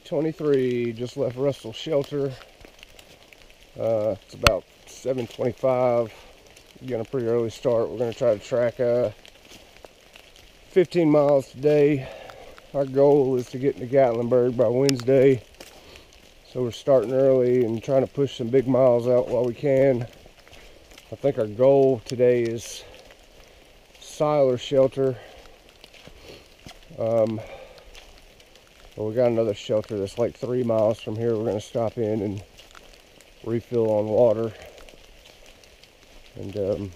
8:23, just left Russell Shelter. It's about 7:25. Getting a pretty early start. We're going to try to track 15 miles today. Our goal is to get into Gatlinburg by Wednesday. So we're starting early and trying to push some big miles out while we can. I think our goal today is Seiler Shelter. But we got another shelter that's like 3 miles from here. We're going to stop in and refill on water. And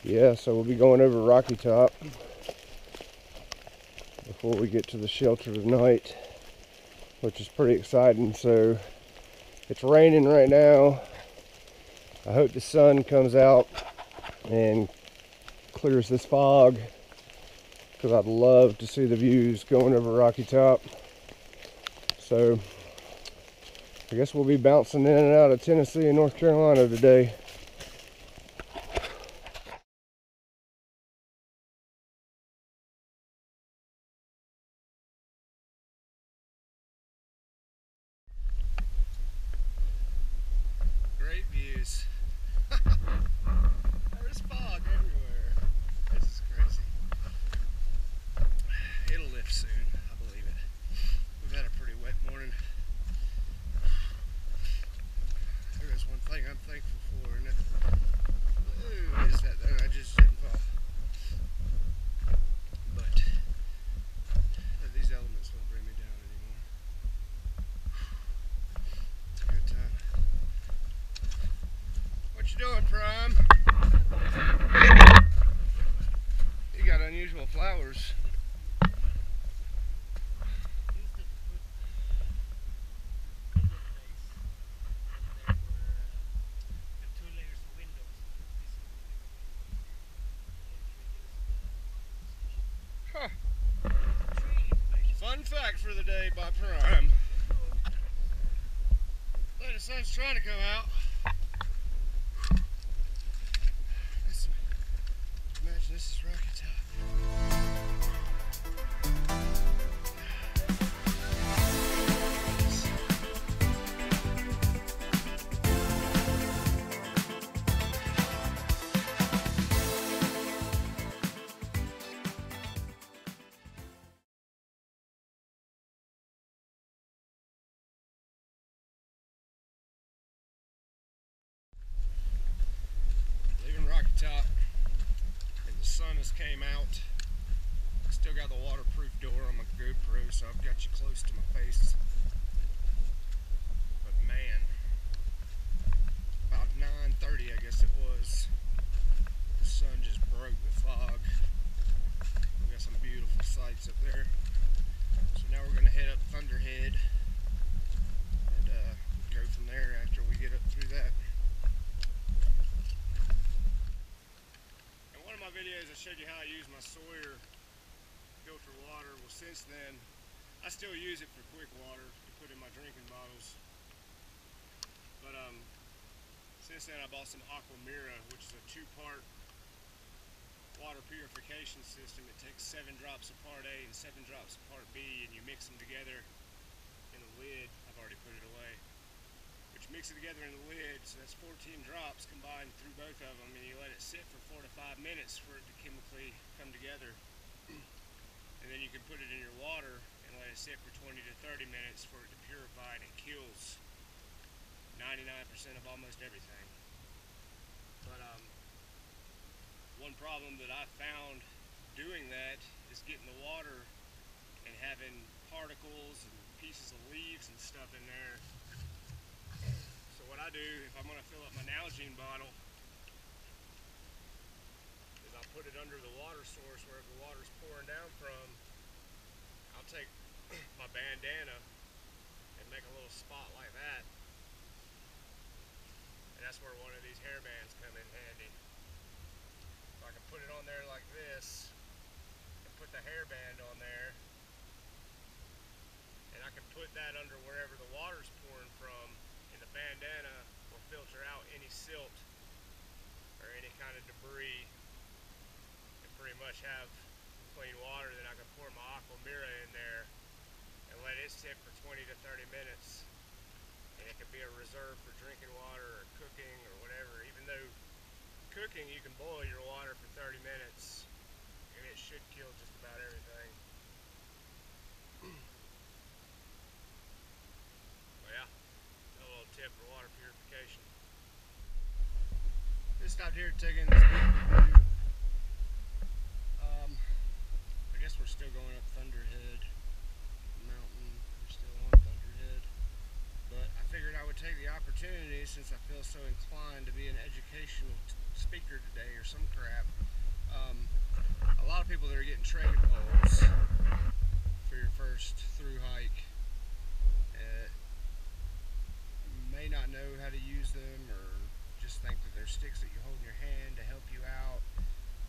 yeah, so we'll be going over Rocky Top before we get to the shelter tonight, which is pretty exciting. So it's raining right now. I hope the sun comes out and clears this fog, because I'd love to see the views going over Rocky Top. So I guess we'll be bouncing in and out of Tennessee and North Carolina today. Great views. There's fog everywhere. This is crazy. It'll lift soon, I believe it. We've had a pretty wet morning. There's one thing I'm thankful for, and is that I just didn't fall. But these elements won't bring me down anymore. It's a good time. What you doing, Prime? You got unusual flowers. Huh. Fun fact for the day by Prime. The sun's trying to come out. Imagine this is Rocky Top. Leaving Rocky Top, and the sun has came out. I still got the waterproof door on my GoPro, so I've got you close to my face. But man, about 9:30 I guess it was, the sun just broke the fog. We got some beautiful sights up there. So now we're gonna head up Thunderhead and go from there after we get up through that. In one of my videos I showed you how I use my Sawyer filter water. Well, since then I still use it for quick water to put in my drinking bottles. But since then I bought some Aquamira, which is a 2-part water purification system. It takes 7 drops of part A and 7 drops of part B, and you mix them together in a lid. I've already put it away. But you mix it together in the lid, so that's 14 drops combined through both of them, and you let it sit for 4 to 5 minutes for it to chemically come together. And then you can put it in your water and let it sit for 20 to 30 minutes for it to purify it, and it kills 99% of almost everything. But one problem that I found doing that is getting the water and having particles and pieces of leaves and stuff in there. So what I do, if I'm going to fill up my Nalgene bottle, is I'll put it under the water source wherever the water's pouring down from. I'll take my bandana and make a little spot like that. And that's where one of these hair bands come in handy. So I can put it on there like this and put the hairband on there, and I can put that under wherever the water's pouring from, and the bandana will filter out any silt or any kind of debris and pretty much have clean water. Then I can pour my Aquamira in there and let let it sit for 20 to 30 minutes, and it could be a reserve for drinking water or cooking or whatever. Even though cooking, you can boil your water for 30 minutes and it should kill just about everything. But yeah, a little tip for water purification. Just stopped here taking this big review. I guess we're still going up Thunderhead Mountain. We're still on Thunderhead. But I figured I would take the opportunity, since I feel so inclined to be an educational speaker today or some crap. A lot of people that are getting trekking poles for your first through hike may not know how to use them, or just think that they're sticks that you hold in your hand to help you out.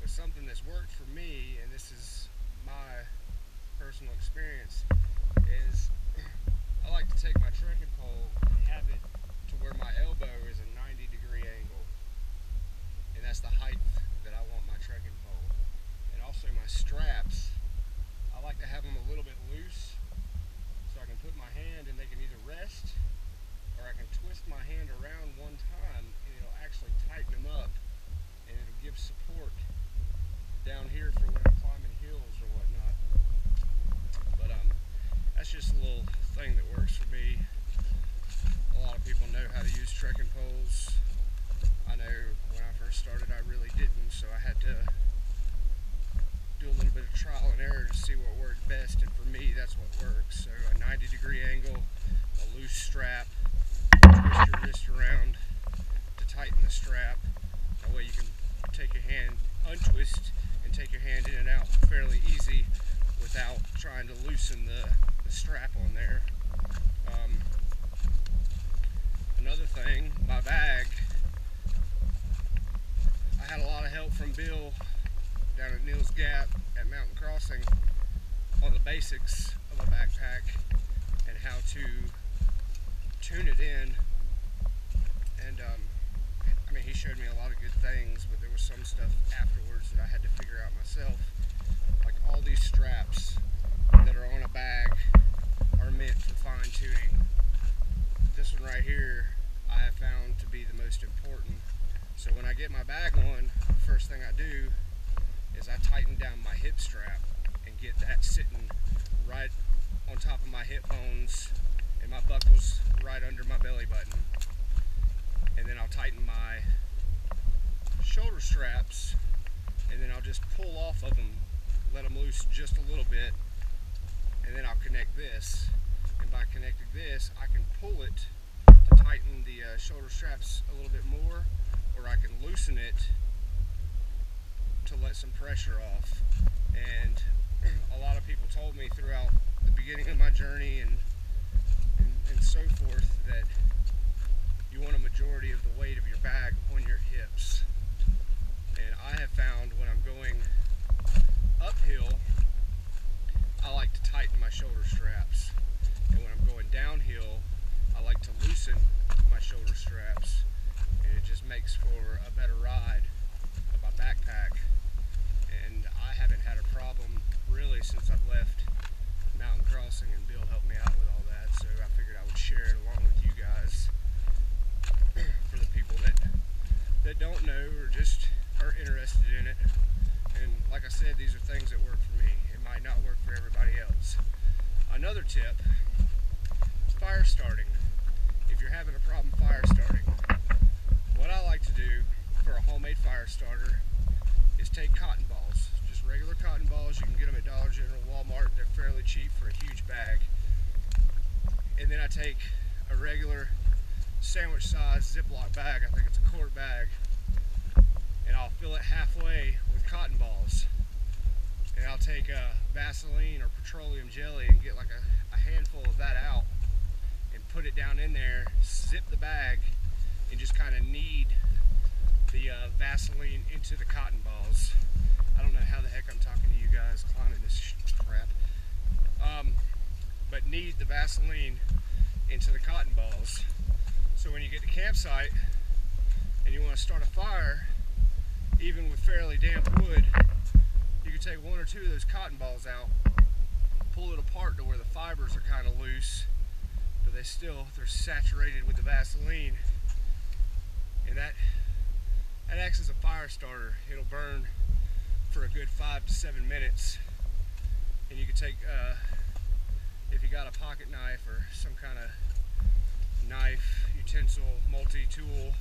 But something that's worked for me, and this is my personal experience, is I like to take my trekking pole and have it to where my elbow is a 90-degree angle, and that's the height that I want my trekking pole. And also my straps, I like to have them a little bit loose so I can put my hand and they can either rest, or I can twist my hand around one time and it'll actually tighten them up, and it'll give support down here for when I'm climbing hills or whatnot. But that's just a little thing that works for me. A lot of people know how to use trekking poles. I know when I first started I really didn't, so I had to do a little bit of trial and error to see what worked best, and for me that's what works. So a 90-degree angle, a loose strap, twist your wrist around to tighten the strap. That way you can take your hand, untwist, and take your hand in and out fairly easy without trying to loosen the strap on there. Another thing, my bag, I had a lot of help from Bill down at Neil's Gap at Mountain Crossing on the basics of a backpack and how to tune it in. And I mean, he showed me a lot of good things, but there was some stuff afterwards that I had to figure out myself. Like all these straps that are on a bag are meant for fine tuning. This one right here I have found to be the most important. So when I get my bag on, the first thing I do is I tighten down my hip strap and get that sitting right on top of my hip bones, and my buckles right under my belly button. And then I'll tighten my shoulder straps, and then I'll just pull off of them, let them loose just a little bit, and then I'll connect this. And by connecting this, I can pull it to tighten the shoulder straps a little bit more, or I can loosen it to let some pressure off. And a lot of people told me throughout the beginning of my journey and so forth that you want a majority of the weight of your bag on your hips. And I have found when I'm going uphill, I like to tighten my shoulder straps. And when I'm going downhill, I like to loosen my shoulder straps. And it just makes for a better ride of my backpack. And I haven't had a problem really since I've left Mountain Crossing, and Bill helped me out with all that. So I figured I would share it along with you guys for the people that don't know or just are interested in it. And like I said, these are things that work for me. It might not work for everybody else. Another tip, fire starting. If you're having a problem fire starting, what I like to do for a homemade fire starter is take cotton balls, just regular cotton balls. You can get them at Dollar General, Walmart. They're fairly cheap for a huge bag. And then I take a regular sandwich size Ziploc bag, I think it's a quart bag, and I'll fill it halfway with cotton balls. And I'll take Vaseline or petroleum jelly and get like a handful of that out and put it down in there, zip the bag, and just kind of knead the Vaseline into the cotton balls. I don't know how the heck I'm talking to you guys climbing this crap. But knead the Vaseline into the cotton balls. So when you get to campsite and you want to start a fire, even with fairly damp wood, you can take one or two of those cotton balls out, pull it apart to where the fibers are kind of loose, but they're saturated with the Vaseline, and that acts as a fire starter. It'll burn for a good 5 to 7 minutes, and you can take if you got a pocket knife or some kind of knife, utensil, multi-tool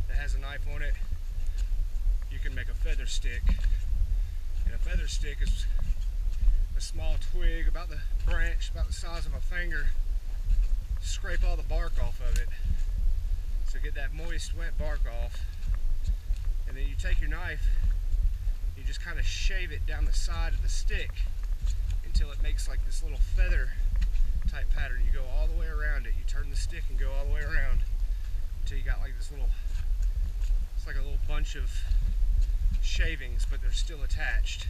that has a knife on it, you can make a feather stick. And a feather stick is a small twig about the branch, about the size of a finger. Scrape all the bark off of it. So get that moist, wet bark off. And then you take your knife, you just kind of shave it down the side of the stick until it makes like this little feather type pattern. You go all the way around it. You turn the stick and go all the way around until you got like this little, it's like a little bunch of shavings, but they're still attached.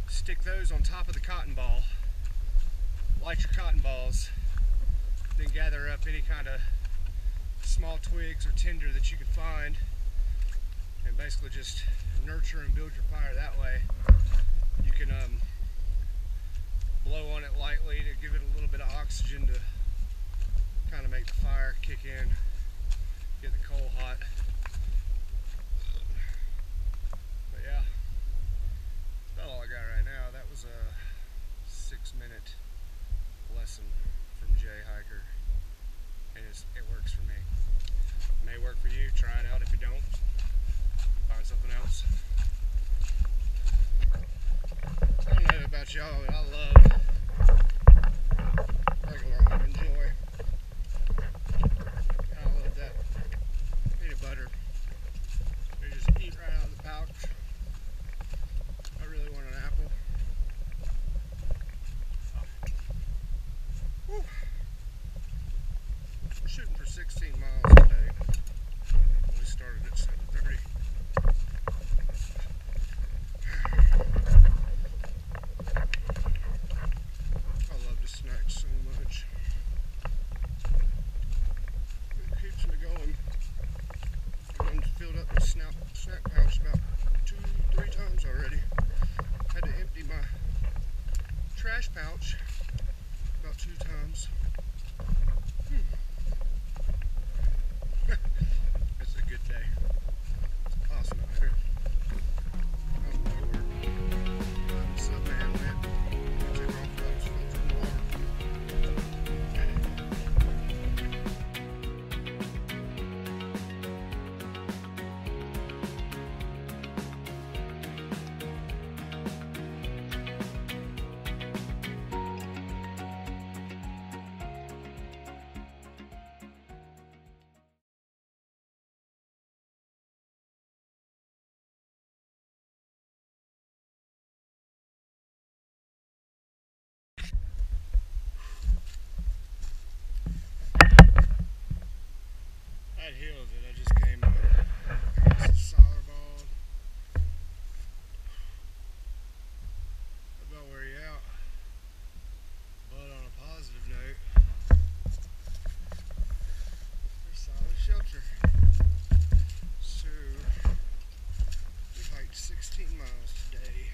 Stick those on top of the cotton ball. Light your cotton balls. Then gather up any kind of small twigs or tinder that you can find, and basically just nurture and build your fire that way. You can blow on it lightly to give it a little bit of oxygen to kind of make the fire kick in, get the coal hot. But yeah, that's all I got right now. That was a 6-minute lesson from Jay Hiker, and it works for me. It may work for you. Try it out. If you don't, find something else. I don't know about y'all, but I love regular Almond Joy. I love that peanut butter. You just eat right out of the pouch. I really want an apple. Whew. We're shooting for 16 miles today. We started at 7:30. I love the snacks so much. It keeps me going. I've been filled up with snack pouch about 2-3 times already. Had to empty my trash pouch about 2 times. It's a good day. It's awesome out here. Oh Lord. I'm so man wet. Take off those filtered water. That hill that I just came up, it's a solid ball. About where you out. But on a positive note, there's solid shelter. So we hiked 16 miles today.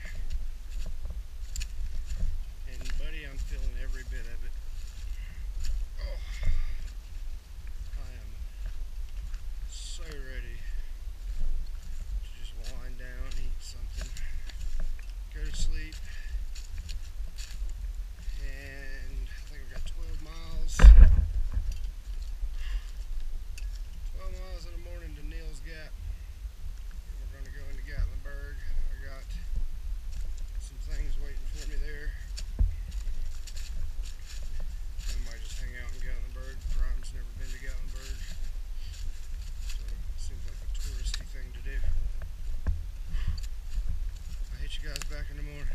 And buddy, I'm feeling every bit of it. Oh. So ready to just wind down, eat something, go to sleep, and I think we've got 12 miles. 12 miles in the morning to Neal's Gap. We're going to go into Gatlinburg. I got some things waiting for me there. I might just hang out in Gatlinburg. Prime's never been to Gatlinburg. Seems like a touristy thing to do. I'll hit you guys back in the morning.